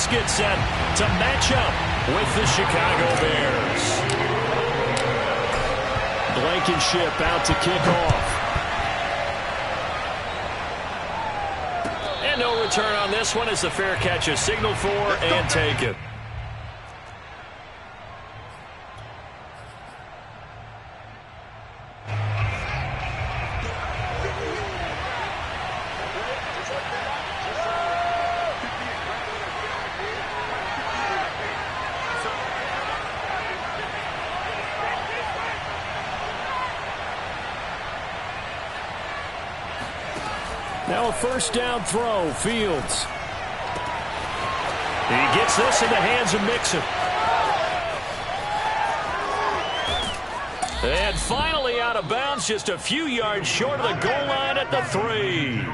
defense gets set to match up with the Chicago Bears. Blankenship out to kick off. And no return on this one as the fair catch is signaled for and taken. Now a first down throw, Fields. He gets this in the hands of Mixon. And finally out of bounds, just a few yards short of the goal line at the 3.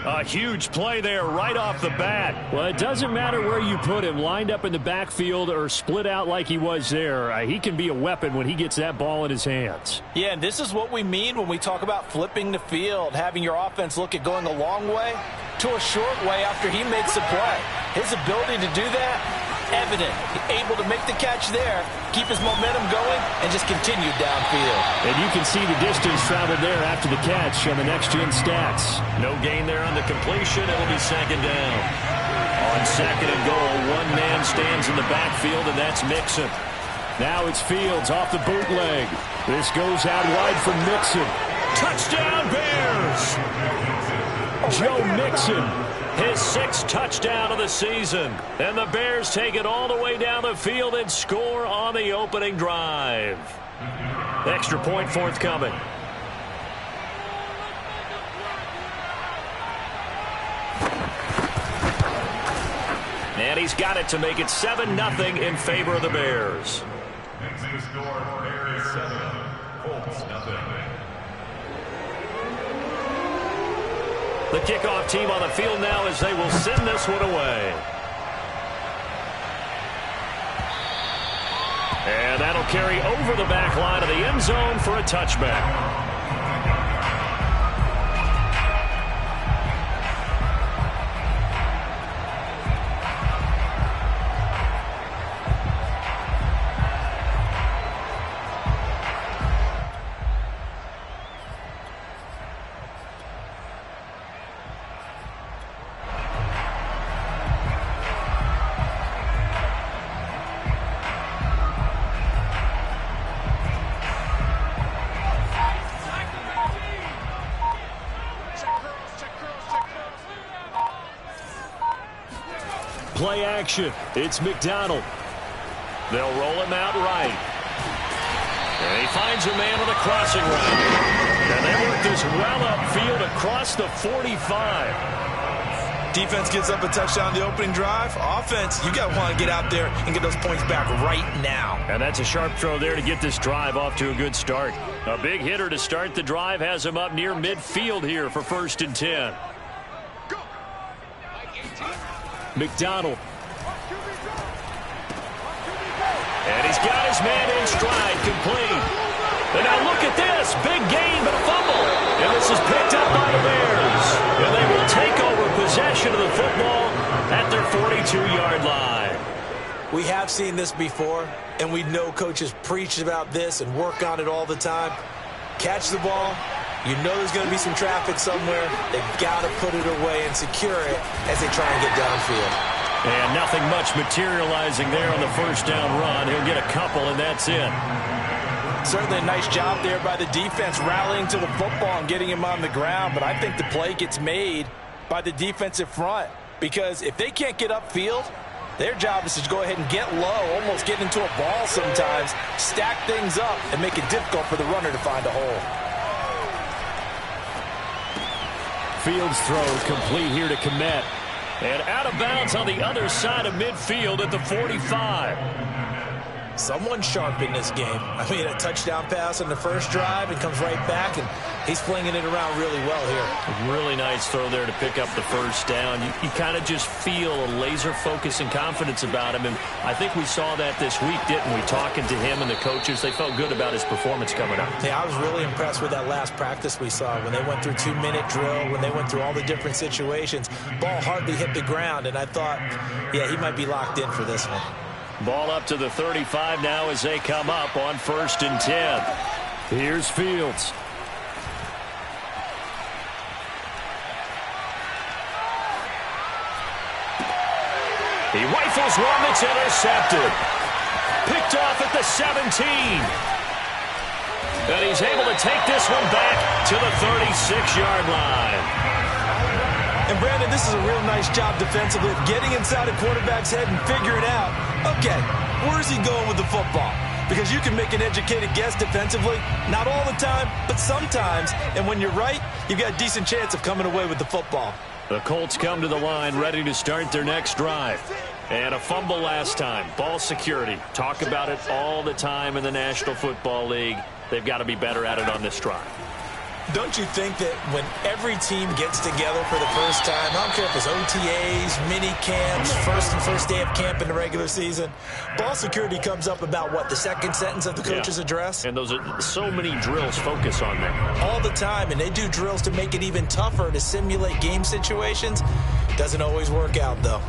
A huge play there right off the bat. Well, it doesn't matter where you put him, lined up in the backfield or split out like he was there. He can be a weapon when he gets that ball in his hands. Yeah, and this is what we mean when we talk about flipping the field, having your offense look at going a long way to a short way after he makes a play. His ability to do that, evident. Able to make the catch there, keep his momentum going, and just continue downfield. And you can see the distance traveled there after the catch on the next-gen stats. No gain there on the completion. It'll be second down. On second and goal, one man stands in the backfield, and that's Mixon. Now it's Fields off the bootleg. This goes out wide for Mixon. Touchdown, Bears! Joe Mixon, his 6th touchdown of the season. And the Bears take it all the way down the field and score on the opening drive. Extra point forthcoming. And he's got it to make it 7-0 in favor of the Bears. The kickoff team on the field now as they will send this one away. And that'll carry over the back line of the end zone for a touchback. Play action. It's McDonald. They'll roll him out right. And he finds a man on the crossing route. And they work this well upfield across the 45. Defense gets up a touchdown the opening drive. Offense, you got to want to get out there and get those points back right now. And that's a sharp throw there to get this drive off to a good start. A big hitter to start the drive has him up near midfield here for 1st and 10. McDonald. And he's got his man in stride, complete. And now look at this. Big gain, but a fumble. And this is picked up by the Bears. And they will take over possession of the football at their 42-yard line. We have seen this before, and we know coaches preach about this and work on it all the time. Catch the ball. You know there's going to be some traffic somewhere. They've got to put it away and secure it as they try and get downfield. And nothing much materializing there on the first down run. He'll get a couple, and that's it. Certainly a nice job there by the defense rallying to the football and getting him on the ground. But I think the play gets made by the defensive front. Because if they can't get upfield, their job is to go ahead and get low, almost get into a ball sometimes, stack things up, and make it difficult for the runner to find a hole. Fields throw complete here to Kmet. And out of bounds on the other side of midfield at the 45. Someone sharp in this game. I mean, a touchdown pass on the first drive and comes right back, and he's flinging it around really well here. Really nice throw there to pick up the first down. You kind of just feel a laser focus and confidence about him, and I think we saw that this week, didn't we? Talking to him and the coaches, they felt good about his performance coming up. Yeah, I was really impressed with that last practice we saw when they went through 2-minute drill, when they went through all the different situations. Ball hardly hit the ground, and I thought, yeah, he might be locked in for this one. Ball up to the 35 now as they come up on 1st and 10. Here's Fields. He rifles one that's intercepted. Picked off at the 17. And he's able to take this one back to the 36-yard line. And, Brandon, this is a real nice job defensively of getting inside a quarterback's head and figuring out, okay, where's he going with the football? Because you can make an educated guess defensively, not all the time, but sometimes. And when you're right, you've got a decent chance of coming away with the football. The Colts come to the line ready to start their next drive. And a fumble last time. Ball security. Talk about it all the time in the National Football League. They've got to be better at it on this drive. Don't you think that when every team gets together for the first time, I don't care if it's OTAs, mini camps, first day of camp in the regular season, ball security comes up about, what, the second sentence of the coach's address? And those are so many drills focus on that. All the time, and they do drills to make it even tougher to simulate game situations. Doesn't always work out, though.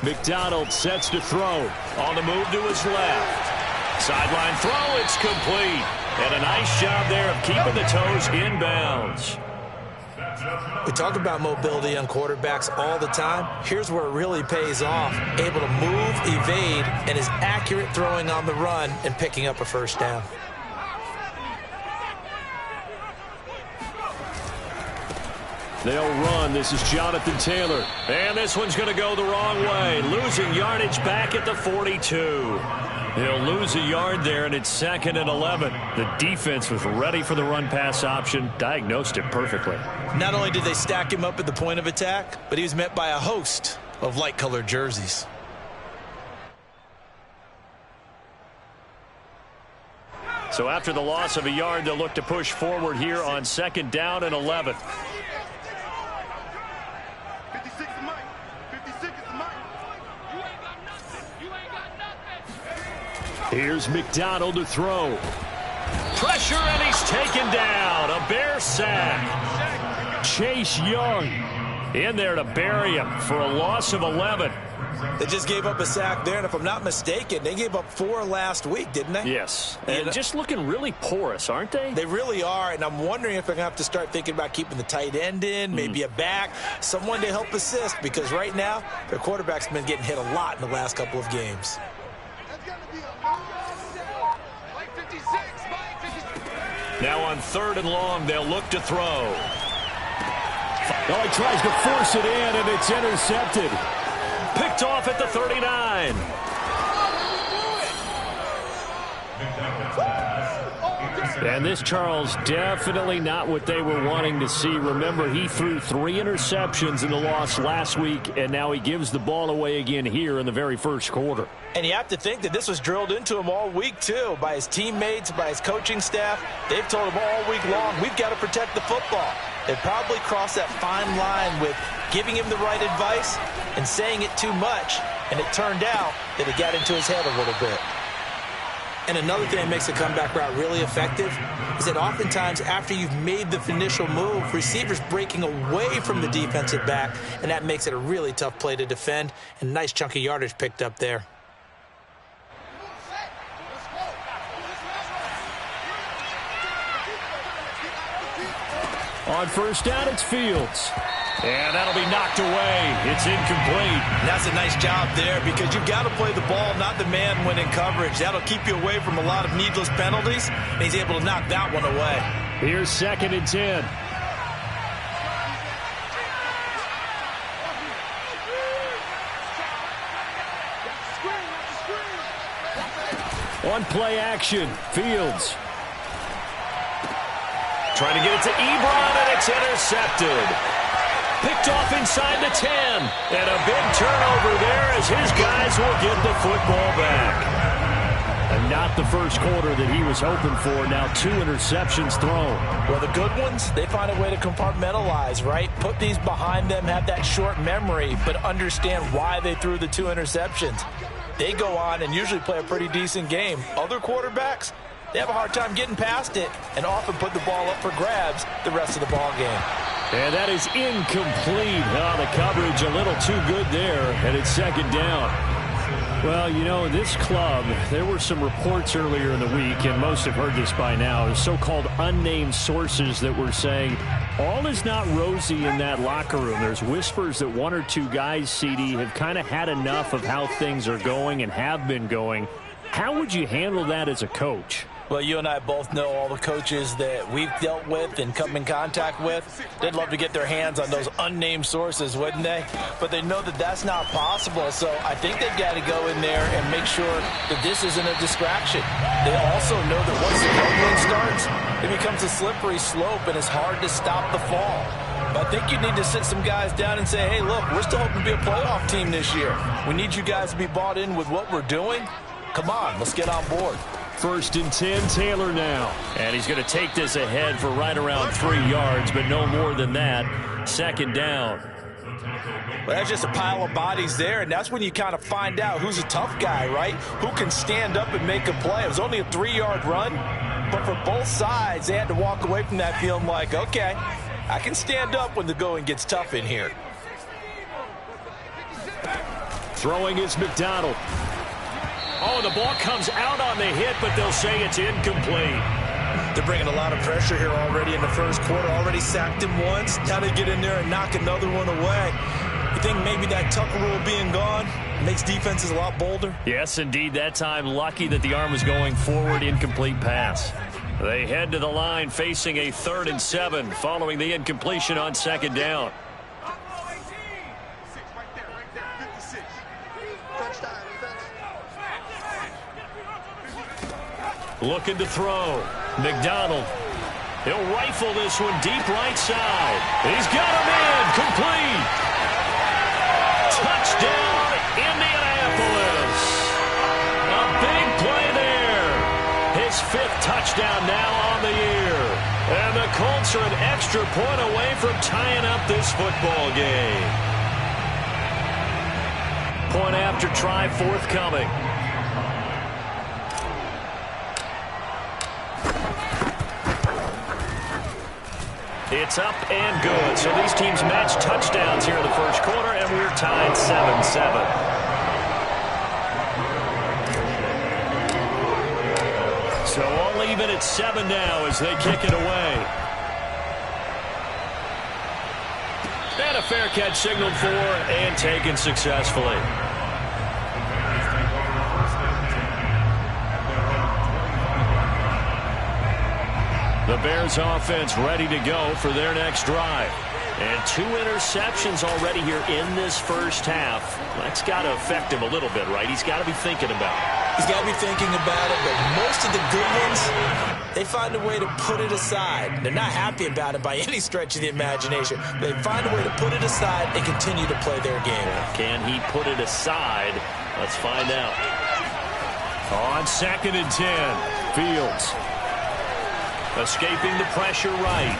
McDonald sets to throw. On the move to his left. Sideline throw, it's complete. And a nice job there of keeping the toes inbounds. We talk about mobility on quarterbacks all the time. Here's where it really pays off. Able to move, evade, and is accurate throwing on the run and picking up a first down. They'll run. This is Jonathan Taylor. And this one's going to go the wrong way. Losing yardage back at the 42. He'll lose a yard there, and it's 2nd and 11. The defense was ready for the run-pass option, diagnosed it perfectly. Not only did they stack him up at the point of attack, but he was met by a host of light-colored jerseys. So after the loss of a yard, they'll look to push forward here on 2nd down and 11. Here's McDonald to throw. Pressure, and he's taken down. A Bear sack. Chase Young in there to bury him for a loss of 11. They just gave up a sack there, and if I'm not mistaken, they gave up 4 last week, didn't they? Yes. And just looking really porous, aren't they? They really are, and I'm wondering if they're going to have to start thinking about keeping the tight end in, maybe a back, someone to help assist, because right now, their quarterback's been getting hit a lot in the last couple of games. Now on 3rd and long, they'll look to throw. Oh, he tries to force it in, and it's intercepted. Picked off at the 39. And this, Charles, definitely not what they were wanting to see. Remember, he threw 3 interceptions in the loss last week, and now he gives the ball away again here in the very first quarter. And you have to think that this was drilled into him all week, too, by his teammates, by his coaching staff. They've told him all week long, we've got to protect the football. They probably crossed that fine line with giving him the right advice and saying it too much, and it turned out that it got into his head a little bit. And another thing that makes the comeback route really effective is that oftentimes after you've made the initial move, receivers breaking away from the defensive back, and that makes it a really tough play to defend, and a nice chunk of yardage picked up there. On 1st down, it's Fields. And that'll be knocked away. It's incomplete. And that's a nice job there because you've got to play the ball, not the man when in coverage. That'll keep you away from a lot of needless penalties, and he's able to knock that one away. Here's 2nd and 10. On play action, Fields. Trying to get it to Ebron, and it's intercepted. Picked off inside the 10. And a big turnover there as his guys will get the football back. And not the first quarter that he was hoping for. Now 2 interceptions thrown. Well, the good ones, they find a way to compartmentalize, right? Put these behind them, have that short memory, but understand why they threw the 2 interceptions. They go on and usually play a pretty decent game. Other quarterbacks, they have a hard time getting past it and often put the ball up for grabs the rest of the ball game. And that is incomplete. Oh, the coverage a little too good there, and it's second down. Well, you know, this club, there were some reports earlier in the week, and most have heard this by now, the so-called unnamed sources that were saying all is not rosy in that locker room. There's whispers that 1 or 2 guys, CD, have kind of had enough of how things are going and have been going. How would you handle that as a coach? Well, you and I both know all the coaches that we've dealt with and come in contact with. They'd love to get their hands on those unnamed sources, wouldn't they? But they know that that's not possible, so I think they've got to go in there and make sure that this isn't a distraction. They also know that once the rumbling starts, it becomes a slippery slope and it's hard to stop the fall. But I think you need to sit some guys down and say, hey, look, we're still hoping to be a playoff team this year. We need you guys to be bought in with what we're doing. Come on, let's get on board. 1st and 10, Taylor now. And he's going to take this ahead for right around 3 yards, but no more than that. 2nd down. Well, that's just a pile of bodies there, and that's when you kind of find out who's a tough guy, right? Who can stand up and make a play. It was only a 3-yard run, but for both sides, they had to walk away from that feeling like, okay, I can stand up when the going gets tough in here. Throwing is McDonald. Oh, the ball comes out on the hit, but they'll say it's incomplete. They're bringing a lot of pressure here already in the first quarter. Already sacked him once. Now they get in there and knock another one away. You think maybe that Tucker rule being gone makes defenses a lot bolder? Yes, indeed. That time, lucky that the arm was going forward. Incomplete pass. They head to the line facing a 3rd and 7 following the incompletion on 2nd down. Looking to throw. McDonald. He'll rifle this one deep right side. He's got him in. Complete. Touchdown, Indianapolis. A big play there. His 5th touchdown now on the year. And the Colts are an extra point away from tying up this football game. Point after try forthcoming. It's up and good. So these teams match touchdowns here in the first quarter, and we're tied 7-7. So all even at 7 now as they kick it away. And a fair catch signaled for and taken successfully. The Bears offense ready to go for their next drive. And 2 interceptions already here in this first half. That's got to affect him a little bit, right? He's got to be thinking about it. He's got to be thinking about it, but most of the good ones, they find a way to put it aside. They're not happy about it by any stretch of the imagination. They find a way to put it aside and continue to play their game. Can he put it aside? Let's find out. On 2nd and 10, Fields. Escaping the pressure right.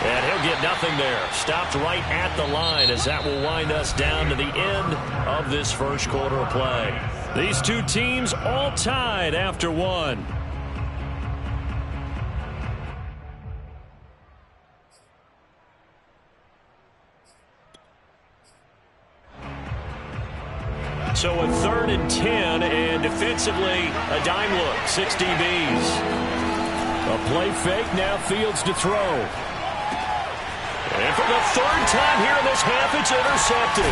And he'll get nothing there. Stopped right at the line as that will wind us down to the end of this first quarter of play. These 2 teams all tied after 1. So a 3rd and 10, and defensively a dime look. 6 DBs. A play fake, now Fields to throw. And for the 3rd time here in this half, it's intercepted.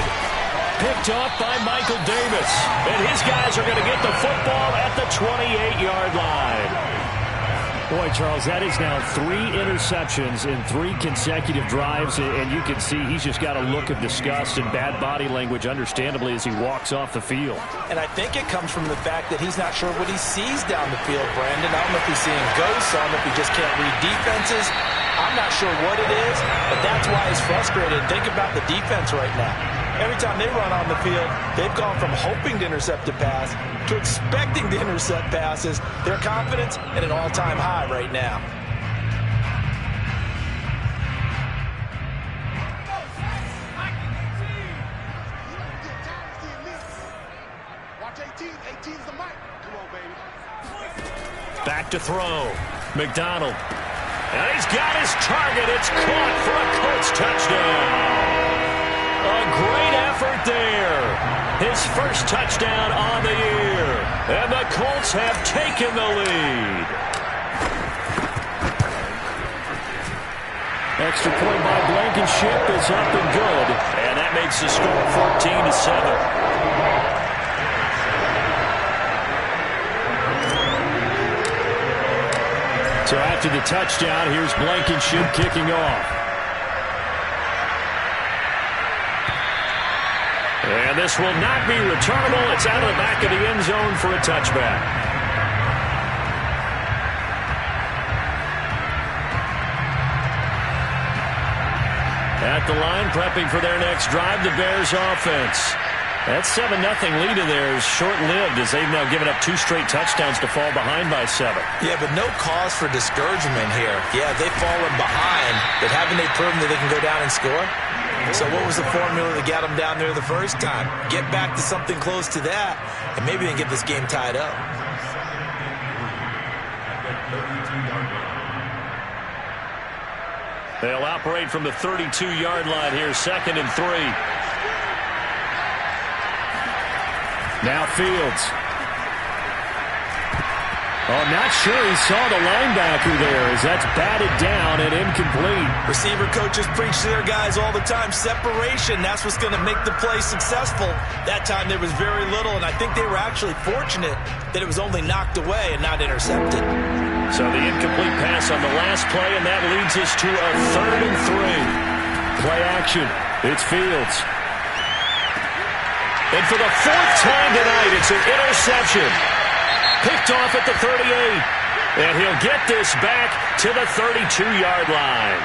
Picked off by Michael Davis. And his guys are going to get the football at the 28-yard line. Boy, Charles, that is now 3 interceptions in 3 consecutive drives, and you can see he's just got a look of disgust and bad body language, understandably, as he walks off the field. And I think it comes from the fact that he's not sure what he sees down the field, Brandon. I don't know if he's seeing ghosts. I don't know if he just can't read defenses. I'm not sure what it is, but that's why he's frustrated. Think about the defense right now. Every time they run on the field, they've gone from hoping to intercept a pass to expecting to intercept passes. Their confidence at an all-time high right now. Back to throw. McDonald. And he's got his target. It's caught for a Colts touchdown. A great effort there. His first touchdown on the year. And the Colts have taken the lead. Extra point by Blankenship is up and good. And that makes the score 14-7. So after the touchdown, here's Blankenship kicking off. And this will not be returnable. It's out of the back of the end zone for a touchback. At the line, prepping for their next drive, the Bears offense. That 7-0 lead in there is short-lived as they've now given up 2 straight touchdowns to fall behind by 7. Yeah, but no cause for discouragement here. Yeah, they've fallen behind, but haven't they proven that they can go down and score? So what was the formula that got them down there the first time? Get back to something close to that, and maybe they can get this game tied up. They'll operate from the 32-yard line here, 2nd and 3. Now Fields. Oh, not sure he saw the linebacker there as that's batted down and incomplete. Receiver coaches preach to their guys all the time. Separation, that's what's going to make the play successful. That time there was very little, and I think they were actually fortunate that it was only knocked away and not intercepted. So the incomplete pass on the last play, and that leads us to a 3rd and 3. Play action. It's Fields. And for the 4th time tonight, it's an interception. Picked off at the 38. And he'll get this back to the 32-yard line.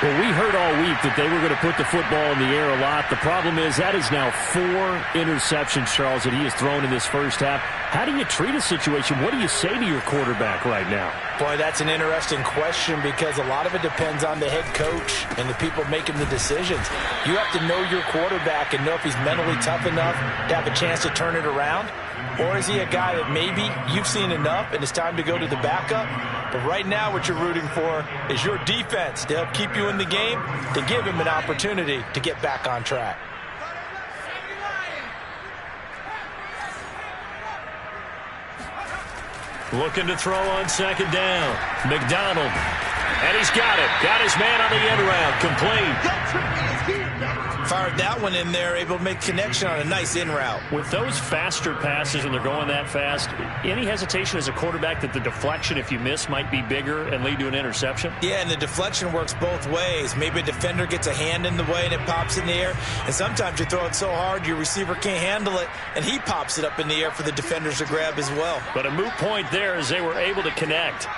Well, we heard all week that they were going to put the football in the air a lot. The problem is that is now 4 interceptions, Charles, that he has thrown in this first half. How do you treat a situation? What do you say to your quarterback right now? Boy, that's an interesting question because a lot of it depends on the head coach and the people making the decisions. You have to know your quarterback and know if he's mentally tough enough to have a chance to turn it around. Or is he a guy that maybe you've seen enough and it's time to go to the backup? But right now what you're rooting for is your defense to help keep you in the game, to give him an opportunity to get back on track. Looking to throw on 2nd down. McDonald. And he's got it. Got his man on the end route. Complete. Fired that one in there, able to make connection on a nice in route. With those faster passes and they're going that fast, any hesitation as a quarterback that the deflection, if you miss, might be bigger and lead to an interception? Yeah, and the deflection works both ways. Maybe a defender gets a hand in the way and it pops in the air. And sometimes you throw it so hard your receiver can't handle it, and he pops it up in the air for the defenders to grab as well. But a moot point there as they were able to connect.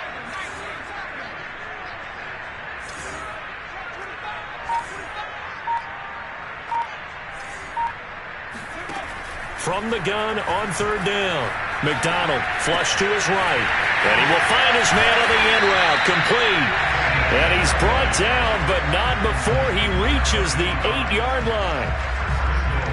From the gun on 3rd down. McDonald flush to his right. And he will find his man on the end route. Complete. And he's brought down, but not before he reaches the 8-yard line.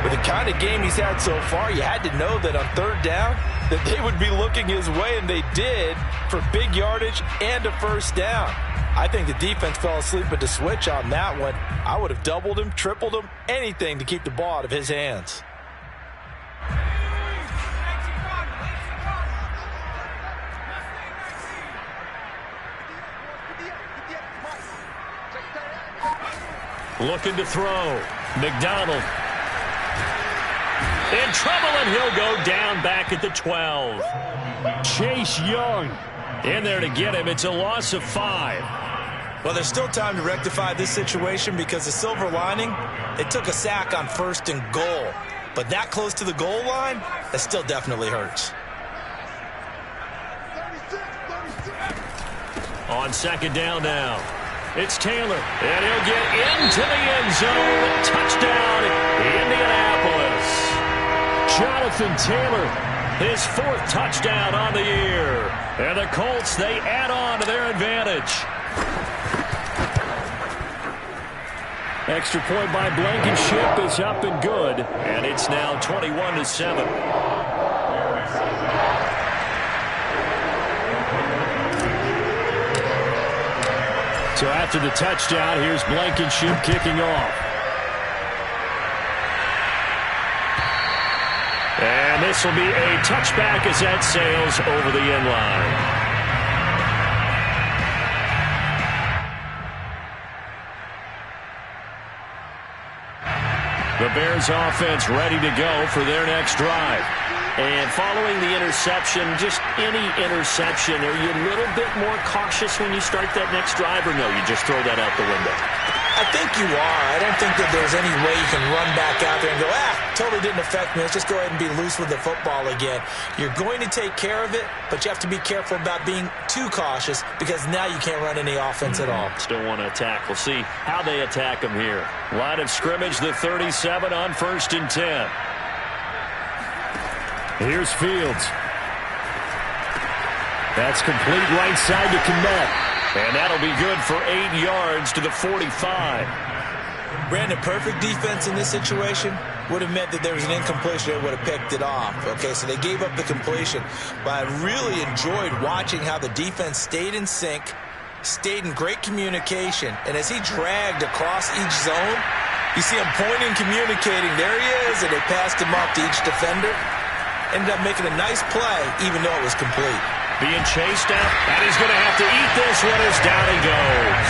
With the kind of game he's had so far, you had to know that on 3rd down that they would be looking his way, and they did, for big yardage and a 1st down. I think the defense fell asleep at the switch on that one. I would have doubled him, tripled him, anything to keep the ball out of his hands. Looking to throw. McDonald. In trouble, and he'll go down back at the 12. Chase Young In there to get him. It's a loss of 5. Well, there's still time to rectify this situation because the silver lining, they took a sack on 1st and goal. But that close to the goal line, that still definitely hurts. On 2nd down now, it's Taylor, and he'll get into the end zone. Touchdown, Indianapolis. Jonathan Taylor, his 4th touchdown on the year. And the Colts, they add on to their advantage. Extra point by Blankenship is up and good, and it's now 21-7. So after the touchdown, here's Blankenship kicking off. And this will be a touchback as that sails over the end line. The Bears offense ready to go for their next drive. And following the interception, just any interception, are you a little bit more cautious when you start that next drive, or no, you just throw that out the window? I think you are. I don't think that there's any way you can run back out there and go, totally didn't affect me. Let's just go ahead and be loose with the football again. You're going to take care of it, but you have to be careful about being too cautious because now you can't run any offense at all. Still want to attack. We'll see how they attack them here. Line of scrimmage, the 37 on 1st and 10. Here's Fields. That's complete right side to Kmet. And that'll be good for 8 yards to the 45. Brandon, perfect defense in this situation would have meant that there was an incompletion that would have picked it off. Okay, so they gave up the completion. But I really enjoyed watching how the defense stayed in sync, stayed in great communication. And as he dragged across each zone, you see him pointing, communicating. There he is, and they passed him off to each defender. Ended up making a nice play, even though it was complete. Being chased out, and he's going to have to eat this one as down he goes.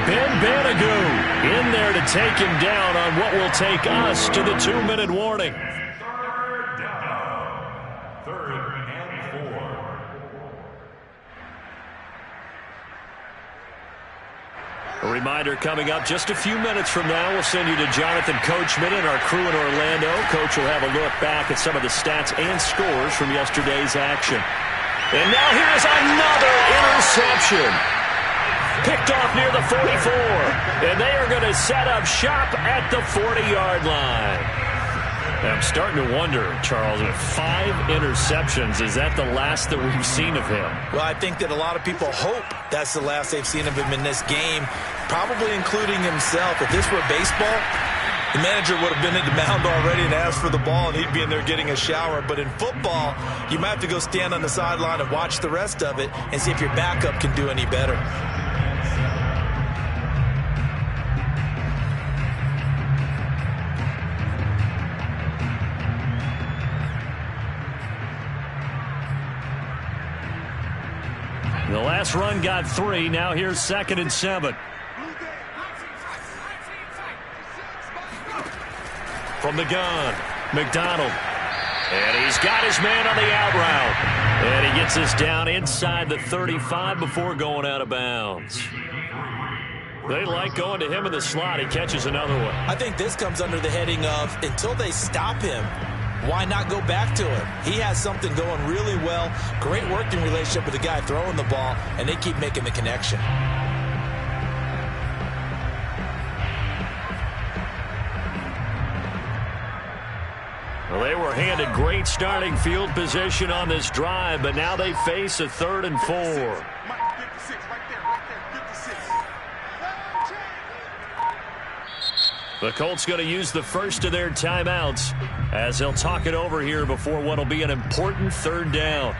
Ben Banagoo in there to take him down on what will take us to the 2-minute warning. A reminder coming up just a few minutes from now. We'll send you to Jonathan Coachman and our crew in Orlando. Coach will have a look back at some of the stats and scores from yesterday's action. And now here's another interception. Picked off near the 44. And they are going to set up shop at the 40-yard line. I'm starting to wonder, Charles, if 5 interceptions, is that the last that we've seen of him? Well, I think that a lot of people hope that's the last they've seen of him in this game, probably including himself. If this were baseball, the manager would have been at the mound already and asked for the ball, and he'd be in there getting a shower. But in football, you might have to go stand on the sideline and watch the rest of it and see if your backup can do any better. The last run got 3. Now here's 2nd and 7. From the gun, McDonald. And he's got his man on the out route. And he gets us down inside the 35 before going out of bounds. They like going to him in the slot. He catches another one. I think this comes under the heading of until they stop him, why not go back to him? He has something going really well. Great working relationship with the guy throwing the ball, and they keep making the connection. Well, they were handed great starting field position on this drive, but now they face a 3rd and 4. The Colts going to use the first of their timeouts as they'll talk it over here before what will be an important 3rd down.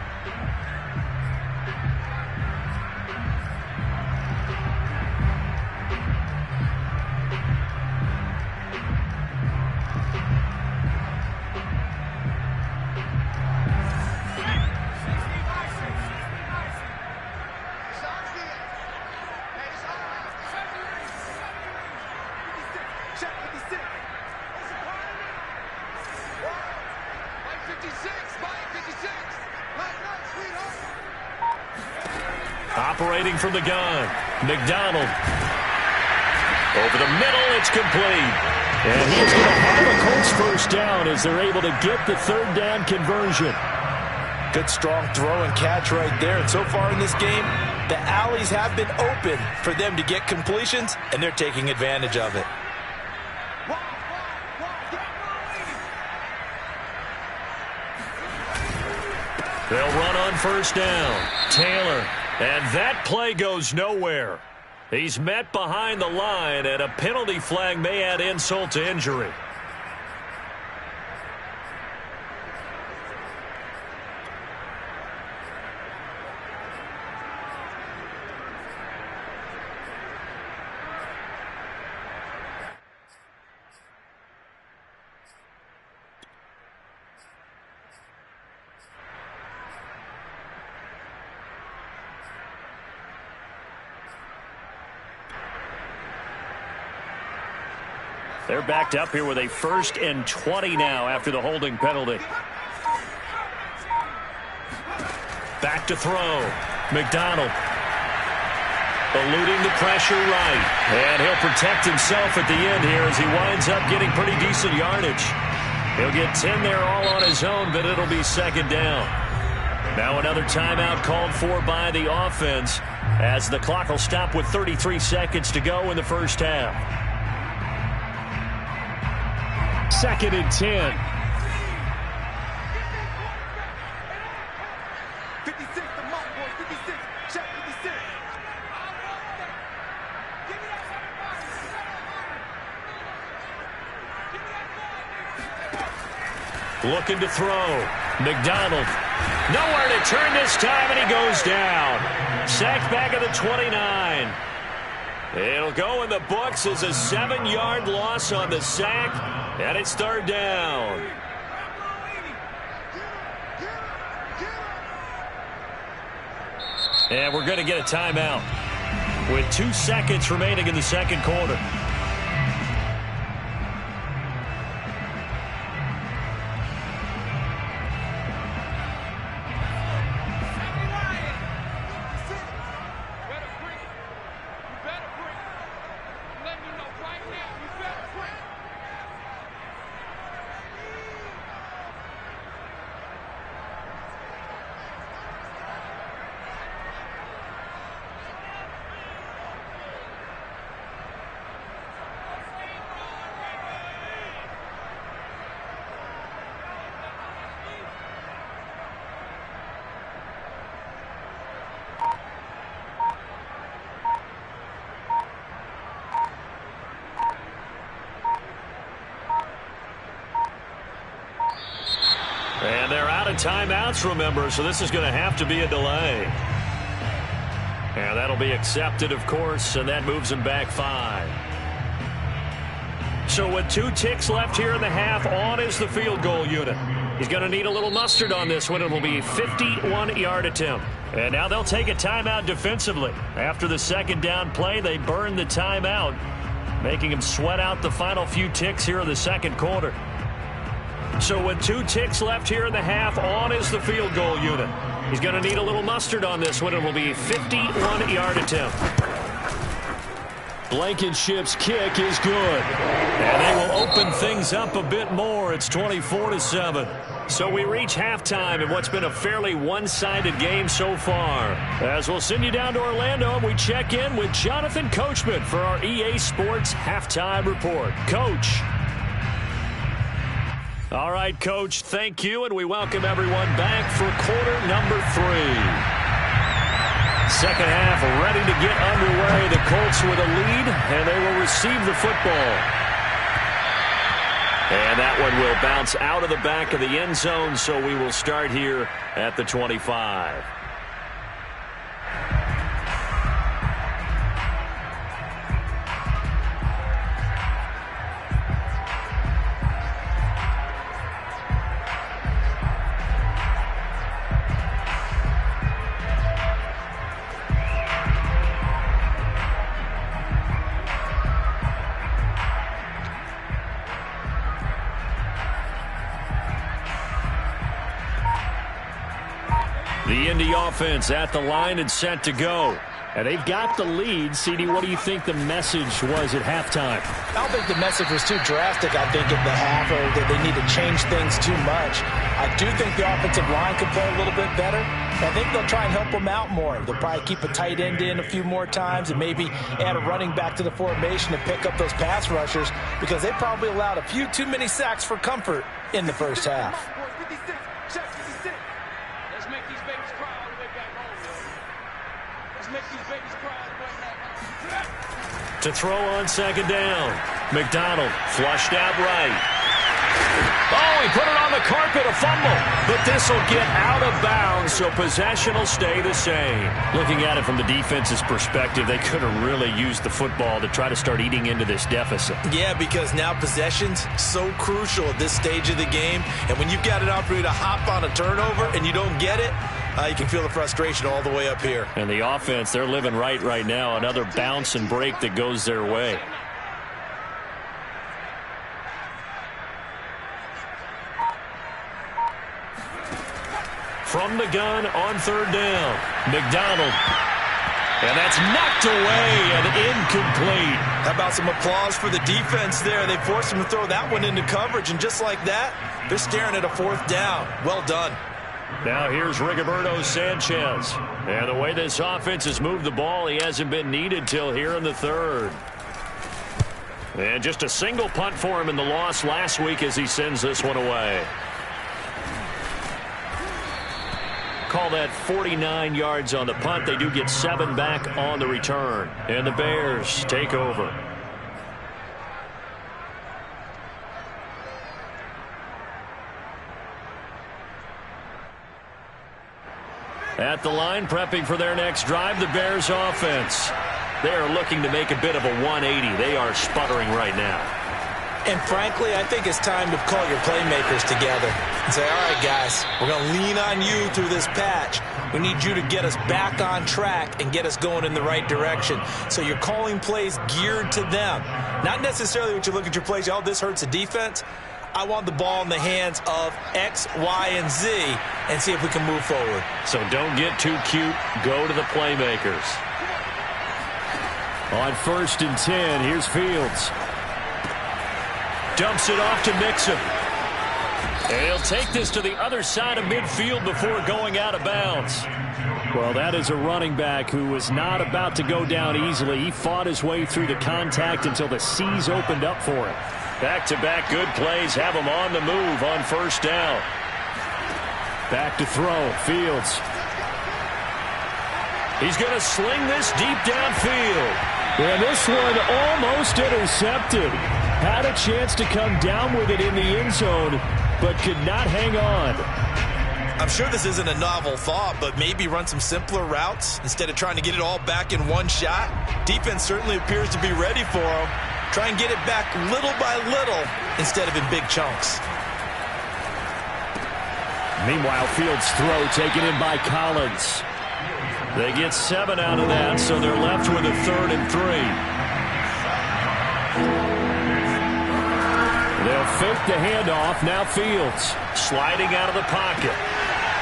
Separating from the gun. McDonald. Over the middle, it's complete. And he is going to have a Colts first down as they're able to get the third down conversion. Good, strong throw and catch right there. And so far in this game, the alleys have been open for them to get completions, and they're taking advantage of it. They'll run on first down. Taylor. And that play goes nowhere. He's met behind the line, and a penalty flag may add insult to injury. They're backed up here with a 1st and 20 now after the holding penalty. Back to throw. McDonald. Eluding the pressure right. And he'll protect himself at the end here as he winds up getting pretty decent yardage. He'll get 10 there all on his own, but it'll be second down. Now another timeout called for by the offense as the clock will stop with 33 seconds to go in the first half. 2nd and 10. 56, the mark, boys. 56. Check 56. Looking to throw. McDonald. Nowhere to turn this time, and he goes down. Sacked back at the 29. It'll go in the books as a 7-yard loss on the sack, and it's third down. And we're going to get a timeout with 2 seconds remaining in the second quarter. And they're out of timeouts, remember, so this is going to have to be a delay. And that'll be accepted, of course, and that moves them back 5. So with 2 ticks left here in the half, on is the field goal unit. He's going to need a little mustard on this one. It will be a 51-yard attempt. And now they'll take a timeout defensively. After the second down play, they burn the timeout, making him sweat out the final few ticks here in the second quarter. So with 2 ticks left here in the half, on is the field goal unit. He's going to need a little mustard on this one. It will be a 51-yard attempt. Blankenship's kick is good. And they will open things up a bit more. It's 24-7. So we reach halftime in what's been a fairly one-sided game so far. As we'll send you down to Orlando, and we check in with Jonathan Coachman for our EA Sports Halftime Report. Coach. All right, Coach, thank you, and we welcome everyone back for quarter number 3. Second half ready to get underway. The Colts with a lead, and they will receive the football. And that one will bounce out of the back of the end zone, so we will start here at the 25. The Indy offense at the line and set to go. And they've got the lead. CD, what do you think the message was at halftime? I don't think the message was too drastic, I think, at the half, or that they need to change things too much. I do think the offensive line could play a little bit better. I think they'll try and help them out more. They'll probably keep a tight end in a few more times and maybe add a running back to the formation to pick up those pass rushers, because they probably allowed a few too many sacks for comfort in the first half. Let's make these babies cry all the way back home, yo. Let's make these babies cry all the way back home. To throw on second down. McDonald flushed out right. Oh, he put it on the carpet, a fumble. But this will get out of bounds, so possession will stay the same. Looking at it from the defense's perspective, they could have really used the football to try to start eating into this deficit. Yeah, because now possession's so crucial at this stage of the game. And when you've got an opportunity to hop on a turnover and you don't get it, you can feel the frustration all the way up here. And the offense, they're living right now. Another bounce and break that goes their way. From the gun on third down, McDonald. And that's knocked away and incomplete. How about some applause for the defense there? They forced him to throw that one into coverage, and just like that, they're staring at a fourth down. Well done. Now here's Rigoberto Sanchez. And the way this offense has moved the ball, he hasn't been needed till here in the third. And just a single punt for him in the loss last week as he sends this one away. Call that 49 yards on the punt. They do get 7 back on the return. And the Bears take over. At the line, prepping for their next drive, the Bears offense. They are looking to make a bit of a 180. They are sputtering right now. And frankly, I think it's time to call your playmakers together and say, all right, guys, we're going to lean on you through this patch. We need you to get us back on track and get us going in the right direction. So you're calling plays geared to them. Not necessarily what you look at your plays, oh, this hurts the defense. I want the ball in the hands of X, Y, and Z and see if we can move forward. So don't get too cute. Go to the playmakers. On 1st and 10, here's Fields. Dumps it off to Mixon. And he'll take this to the other side of midfield before going out of bounds. Well, that is a running back who was not about to go down easily. He fought his way through the contact until the seas opened up for him. Back-to-back good plays have him on the move on 1st down. Back to throw. Fields. He's going to sling this deep downfield. And this one almost intercepted. Had a chance to come down with it in the end zone, but could not hang on. I'm sure this isn't a novel thought, but maybe run some simpler routes instead of trying to get it all back in one shot. Defense certainly appears to be ready for him. Try and get it back little by little instead of in big chunks. Meanwhile, Fields' throw taken in by Collins. They get 7 out of that, so they're left with a 3rd and 3. They'll fake the handoff. Now Fields sliding out of the pocket.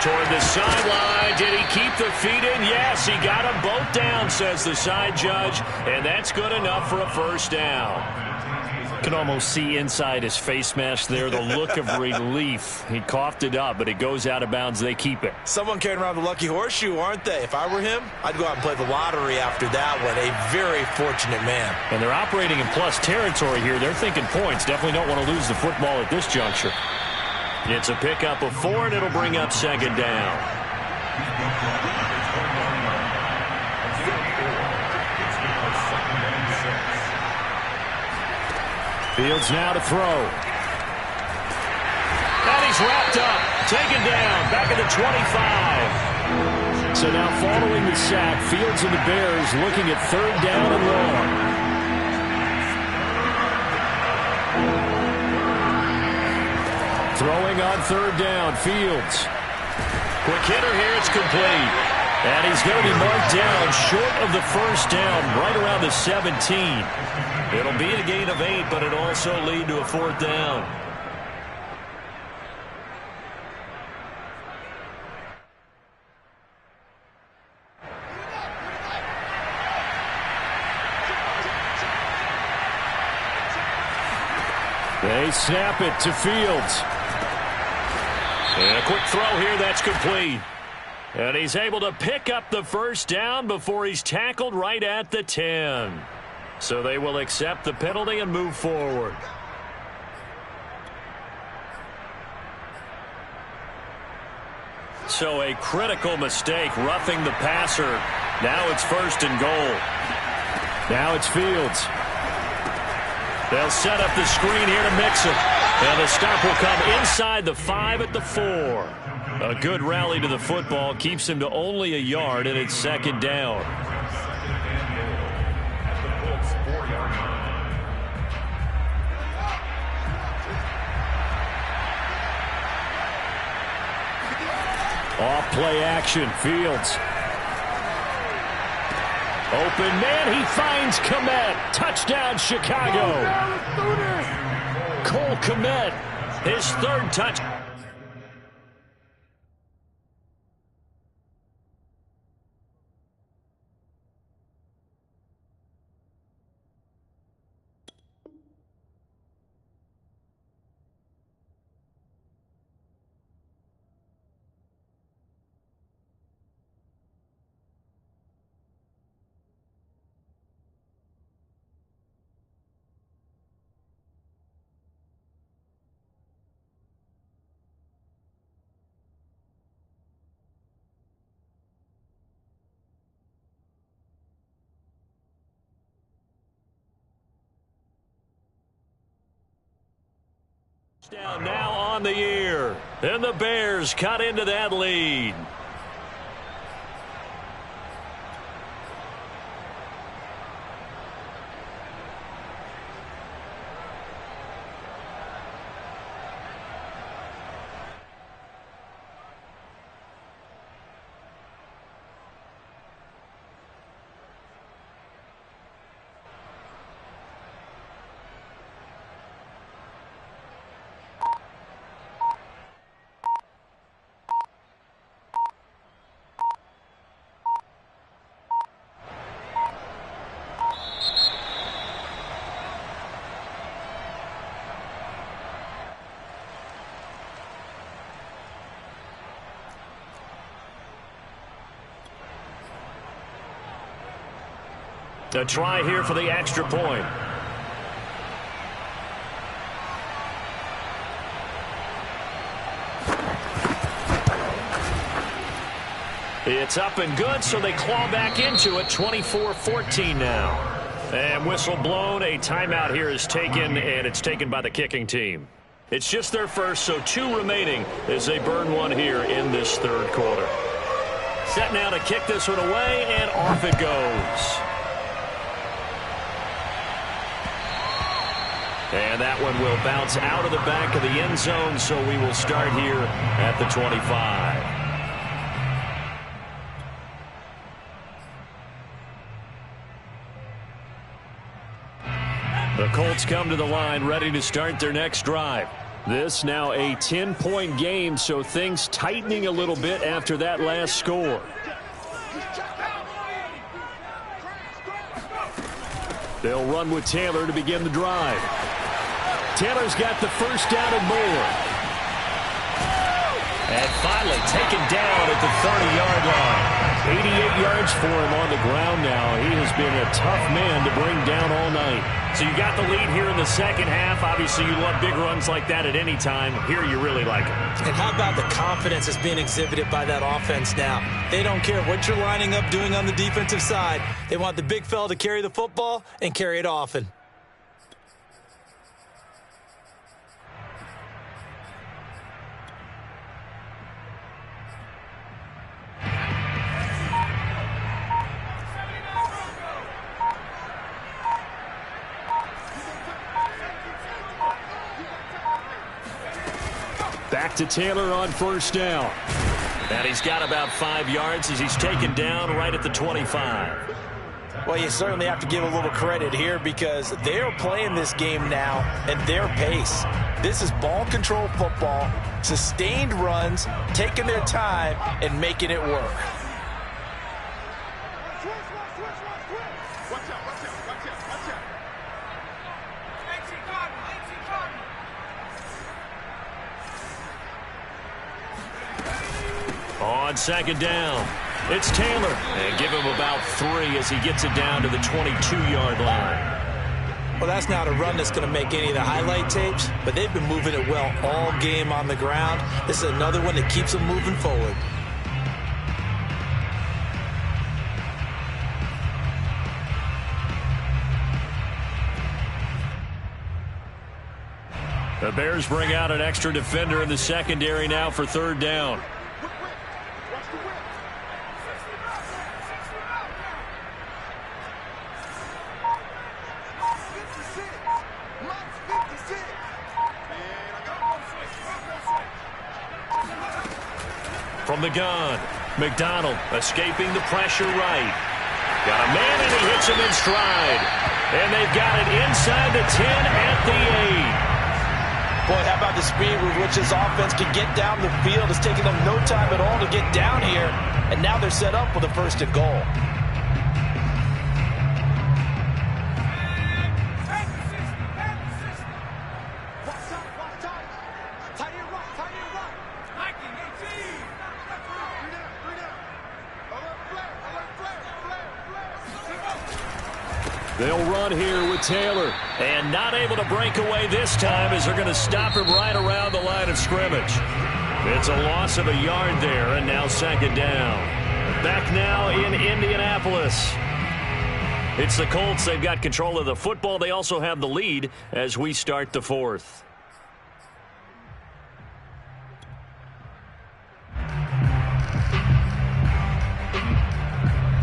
Toward the sideline. Did he keep the feet in? Yes, he got them both down, says the side judge. And that's good enough for a 1st down. Can almost see inside his face mask there the look of relief. He coughed it up, but it goes out of bounds. They keep it. Someone carrying around the lucky horseshoe, aren't they? If I were him, I'd go out and play the lottery after that one. A very fortunate man. And they're operating in plus territory here. They're thinking points. Definitely don't want to lose the football at this juncture. It's a pickup of 4, and it'll bring up 2nd down. Fields now to throw. And he's wrapped up. Taken down. Back at the 25. So now following the sack, Fields and the Bears looking at 3rd down and long. Throwing on 3rd down. Fields. Quick hitter here. It's complete. And he's going to be marked down short of the 1st down, right around the 17. It'll be a gain of 8, but it'll also lead to a 4th down. They snap it to Fields. And a quick throw here that's complete. And he's able to pick up the first down before he's tackled right at the 10. So they will accept the penalty and move forward. So a critical mistake, roughing the passer. Now it's 1st and goal. Now it's Fields. They'll set up the screen here to mix it. And the stop will come inside the 5 at the 4. A good rally to the football keeps him to only a yard, and it's 2nd down. Off play action, Fields. Open man, he finds Kmet. Touchdown, Chicago. Cole Kmet, his 3rd touch. Down now on the year. And the Bears cut into that lead. A try here for the extra point. It's up and good, so they claw back into it. 24-14 now. And whistle blown. A timeout here is taken, and it's taken by the kicking team. It's just their first, so 2 remaining as they burn one here in this 3rd quarter. Set now to kick this one away, and off it goes. And that one will bounce out of the back of the end zone, so we will start here at the 25. The Colts come to the line ready to start their next drive. This now a 10-point game, so things tightening a little bit after that last score. They'll run with Taylor to begin the drive. Taylor's got the first down and more. And finally taken down at the 30-yard line. 88 yards for him on the ground now. He has been a tough man to bring down all night. So you got the lead here in the second half. Obviously, you love big runs like that at any time. Here you really like it. And how about the confidence that's being exhibited by that offense now? They don't care what you're lining up doing on the defensive side. They want the big fella to carry the football and carry it often. Back to Taylor on first down. And he's got about 5 yards as he's taken down right at the 25. Well, you certainly have to give a little credit here because they're playing this game now at their pace. This is ball control football, sustained runs, taking their time, and making it work. second down. It's Taylor. And give him about 3 as he gets it down to the 22-yard line. Well, that's not a run that's going to make any of the highlight tapes, but they've been moving it well all game on the ground. This is another one that keeps them moving forward. The Bears bring out an extra defender in the secondary now for third down. From the gun, McDonald escaping the pressure right. Got a man and he hits him in stride. And they've got it inside the 10 at the 8. Boy, how about the speed with which this offense can get down the field? It's taking them no time at all to get down here. And now they're set up with a 1st and goal. They'll run here with Taylor. And not able to break away this time as they're going to stop him right around the line of scrimmage. It's a loss of a yard there, and now second down. Back now in Indianapolis. It's the Colts. They've got control of the football. They also have the lead as we start the 4th.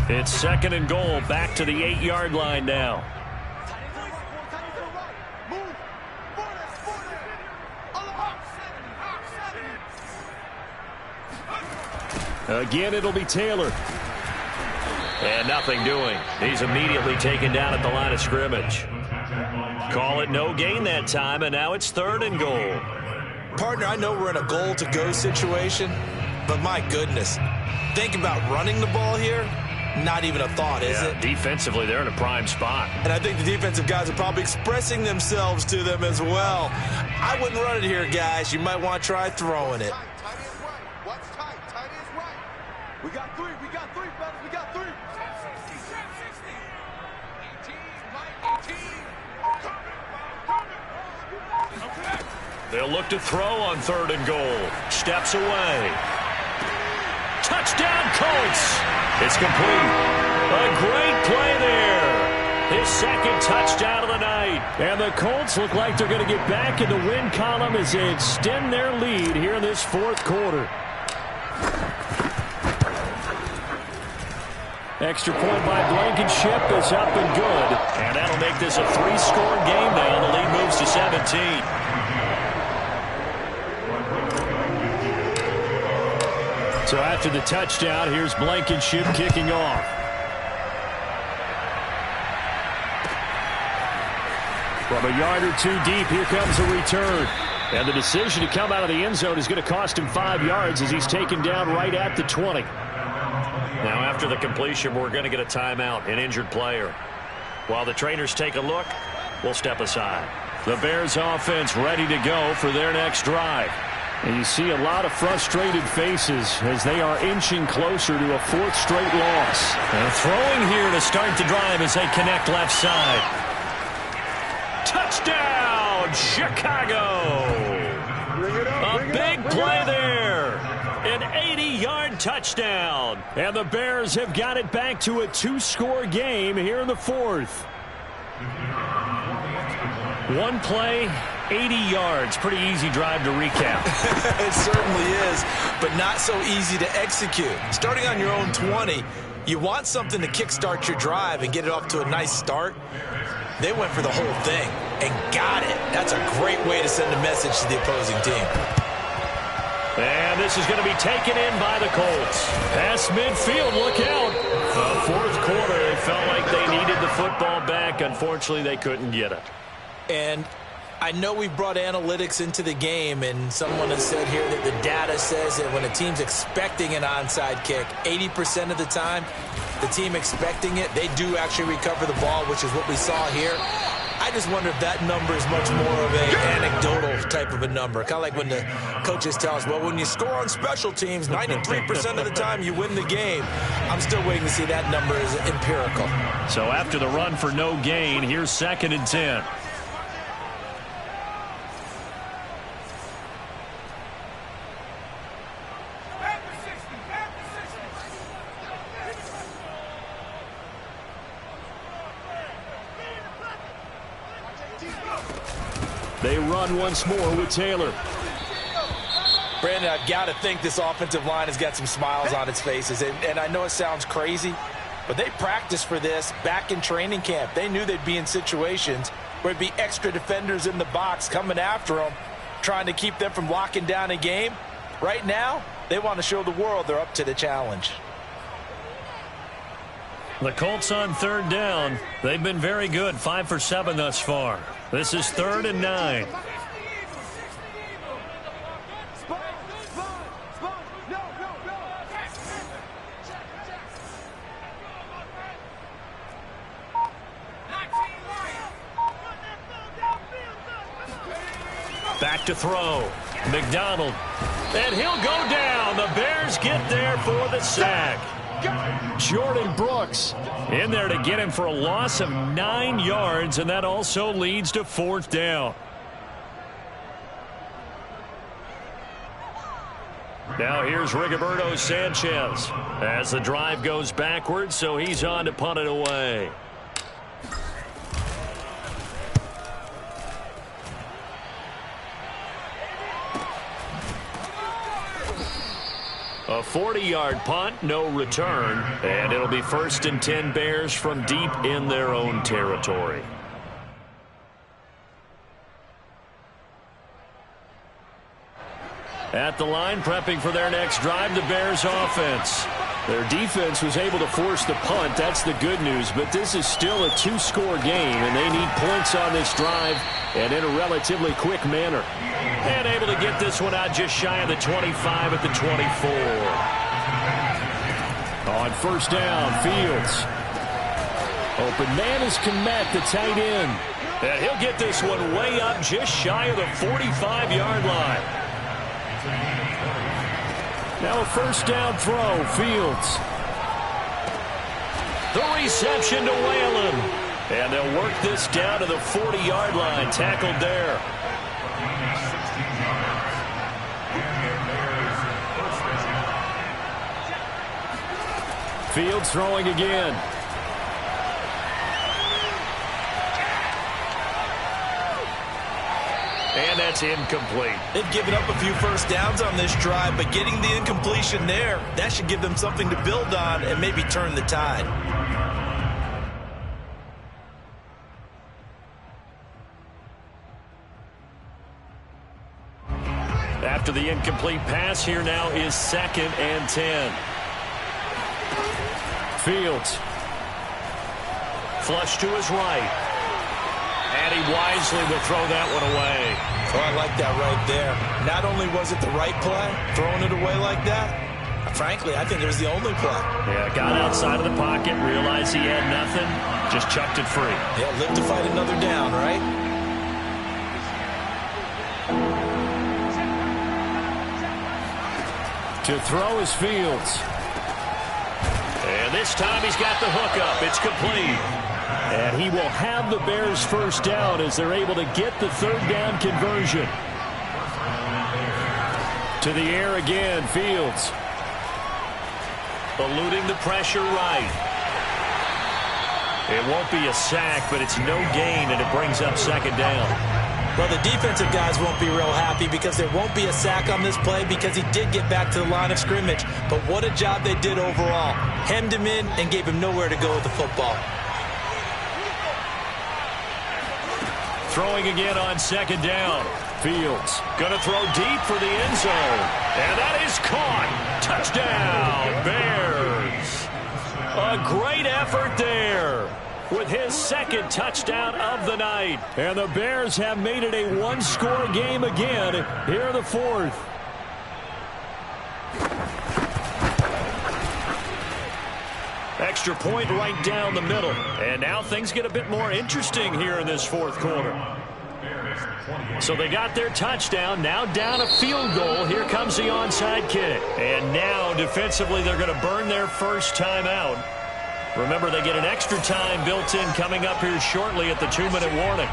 It's 2nd and goal, back to the 8-yard line now. Again, it'll be Taylor. And nothing doing. He's immediately taken down at the line of scrimmage. Call it no gain that time, and now it's 3rd and goal. Partner, I know we're in a goal-to-go situation, but my goodness, think about running the ball here. Not even a thought, is it? Defensively, they're in a prime spot. And I think the defensive guys are probably expressing themselves to them as well. I wouldn't run it here, guys. You might want to try throwing it. Tight is right. What's tight? Tight is right. We got 3. We got 3, fellas. We got 3. 18. They'll look to throw on 3rd and goal. Steps away. Touchdown, Colts. It's complete. A great play there. His 2nd touchdown of the night. And the Colts look like they're going to get back in the win column as they extend their lead here in this 4th quarter. Extra point by Blankenship is up and good. And that'll make this a 3-score game now. The lead moves to 17. So after the touchdown, here's Blankenship kicking off. From a yard or 2 deep, here comes a return. And the decision to come out of the end zone is going to cost him 5 yards as he's taken down right at the 20. Now after the completion, we're going to get a timeout, an injured player. While the trainers take a look, we'll step aside. The Bears offense ready to go for their next drive. And you see a lot of frustrated faces as they are inching closer to a 4th straight loss. And throwing here to start the drive as they connect left side. Touchdown, Chicago! A big play there. An 80-yard touchdown. And the Bears have got it back to a 2-score game here in the 4th. One play, 80 yards. Pretty easy drive to recap. It certainly is, but not so easy to execute. Starting on your own 20, you want something to kickstart your drive and get it off to a nice start. They went for the whole thing and got it. That's a great way to send a message to the opposing team. And this is going to be taken in by the Colts. Past midfield, look out. The 4th quarter, they felt like they needed the football back. Unfortunately, they couldn't get it. And I know we brought analytics into the game, and someone has said here that the data says that when a team's expecting an onside kick, 80% of the time, the team expecting it, they do actually recover the ball, which is what we saw here. I just wonder if that number is much more of an anecdotal type of a number. Kind of like when the coaches tell us, well, when you score on special teams, 93% of the time you win the game. I'm still waiting to see that number as empirical. So after the run for no gain, here's 2nd and 10. They run once more with Taylor. Brandon, I've got to think this offensive line has got some smiles on its faces. And I know it sounds crazy, but they practiced for this back in training camp. They knew they'd be in situations where it'd be extra defenders in the box coming after them, trying to keep them from locking down a game. Right now, they want to show the world they're up to the challenge. The Colts on 3rd down. They've been very good, 5 for 7 thus far. This is 3rd and 9. Back to throw. McDonald. And he'll go down. The Bears get there for the sack. Jordan Brooks in there to get him for a loss of 9 yards, and that also leads to 4th down. Now here's Rigoberto Sanchez as the drive goes backwards, so he's on to punt it away. A 40-yard punt, no return, and it'll be 1st and 10 Bears from deep in their own territory. At the line, prepping for their next drive, the Bears offense. Their defense was able to force the punt. That's the good news, but this is still a 2-score game, and they need points on this drive and in a relatively quick manner. And able to get this one out just shy of the 25 at the 24. On 1st down, Fields. Open man is Kmet, the tight end. And he'll get this one way up just shy of the 45-yard line. Now a 1st down throw, Fields. The reception to Whalen. And they'll work this down to the 40-yard line, tackled there. Fields throwing again. And that's incomplete. They've given up a few 1st downs on this drive, but getting the incompletion there, that should give them something to build on and maybe turn the tide. After the incomplete pass, here now is 2nd and 10. Fields. Flush to his right. And he wisely will throw that one away. Oh, I like that right there. Not only was it the right play, throwing it away like that, frankly, I think it was the only play. Yeah, got outside of the pocket, realized he had nothing, just chucked it free. Yeah, live to fight another down, right? To throw is Fields. And this time he's got the hook up. It's complete. And he will have the Bears 1st down as they're able to get the 3rd down conversion. To the air again, Fields. Eluding the pressure right. It won't be a sack, but it's no gain, and it brings up 2nd down. Well, the defensive guys won't be real happy because there won't be a sack on this play because he did get back to the line of scrimmage. But what a job they did overall. Hemmed him in and gave him nowhere to go with the football. Throwing again on 2nd down. Fields going to throw deep for the end zone. And that is caught. Touchdown, Bears. A great effort there with his 2nd touchdown of the night. And the Bears have made it a 1-score game again here in the 4th. Extra extra point right down the middle. And now things get a bit more interesting here in this fourth quarter. So they got their touchdown. Now down a field goal. Here comes the onside kick. And now defensively they're going to burn their first timeout. Remember, they get an extra time built in coming up here shortly at the 2-minute warning.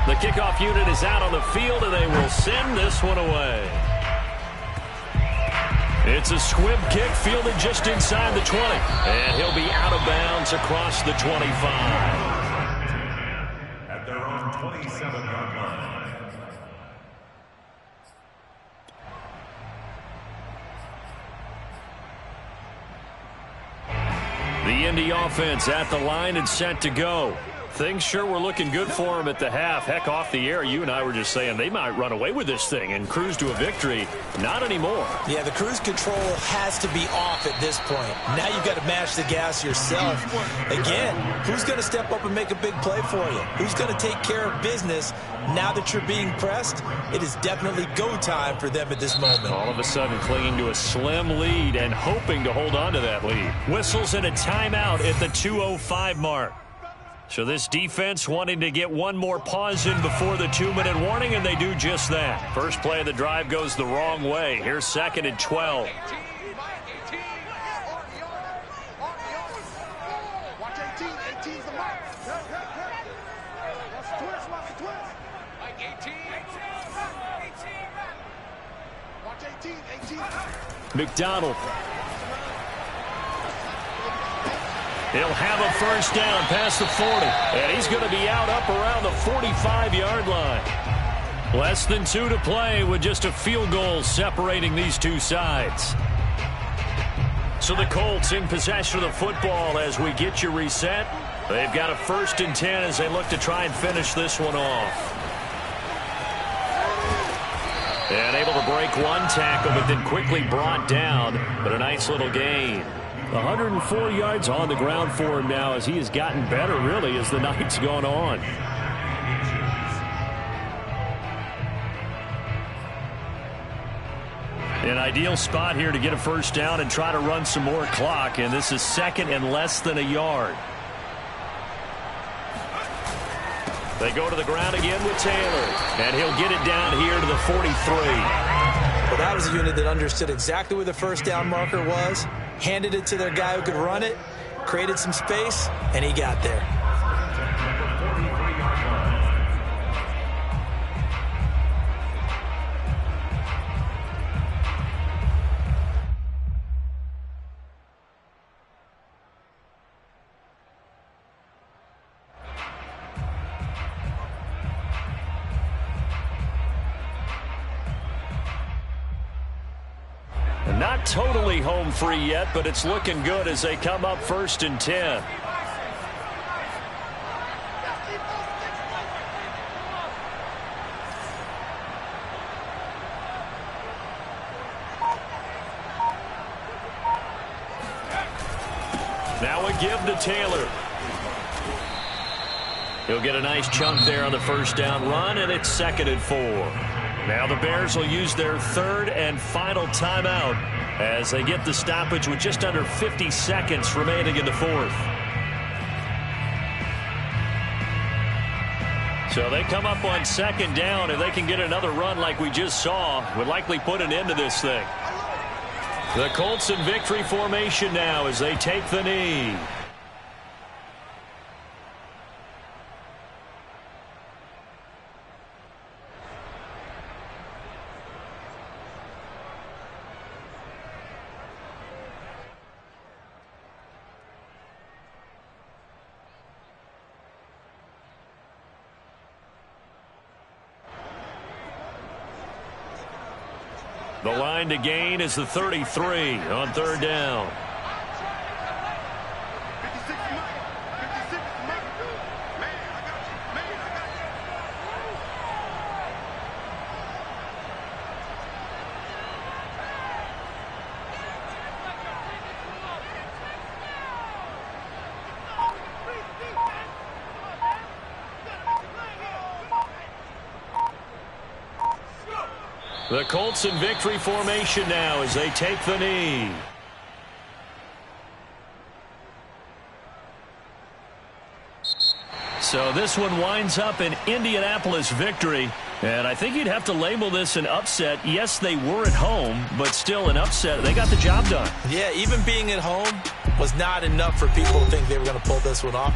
The kickoff unit is out on the field, and they will send this one away. It's a squib kick fielded just inside the 20. And he'll be out of bounds across the 25. At their own 27-yard line. The Indy offense at the line and set to go. Things sure were looking good for them at the half. Heck, off the air, you and I were just saying they might run away with this thing and cruise to a victory. Not anymore. Yeah, the cruise control has to be off at this point. Now you've got to mash the gas yourself. Again, who's going to step up and make a big play for you? Who's going to take care of business now that you're being pressed? It is definitely go time for them at this moment. All of a sudden clinging to a slim lead and hoping to hold on to that lead. Whistles and a timeout at the 2:05 mark. So this defense wanting to get one more pause in before the 2-minute warning, and they do just that. First play of the drive goes the wrong way. Here's 2nd and 12. Watch 18. 18's the mark. Watch the twist. Watch the twist. Like 18. Watch 18. McDonald. He'll have a first down past the 40. And he's going to be out up around the 45-yard line. Less than 2 to play with just a field goal separating these two sides. So the Colts in possession of the football as we get you reset. They've got a 1st and 10 as they look to try and finish this one off. And able to break one tackle, but then quickly brought down. But a nice little gain. 104 yards on the ground for him now as he has gotten better, really, as the night's gone on. An ideal spot here to get a first down and try to run some more clock, and this is 2nd and less than a yard. They go to the ground again with Taylor, and he'll get it down here to the 43. Well, that was a unit that understood exactly where the first down marker was, handed it to their guy who could run it, created some space, and he got there. Not totally home free yet, but it's looking good as they come up 1st and 10. Now a give to Taylor. He'll get a nice chunk there on the first down run, and it's 2nd and 4. Now the Bears will use their 3rd and final timeout as they get the stoppage with just under 50 seconds remaining in the 4th. So they come up on 2nd down. If they can get another run like we just saw, would likely put an end to this thing. The Colts in victory formation now as they take the knee. The line to gain is the 33 on 3rd down. The Colts in victory formation now as they take the knee. So this one winds up an Indianapolis victory. And I think you'd have to label this an upset. Yes, they were at home, but still an upset. They got the job done. Yeah, even being at home was not enough for people to think they were going to pull this one off.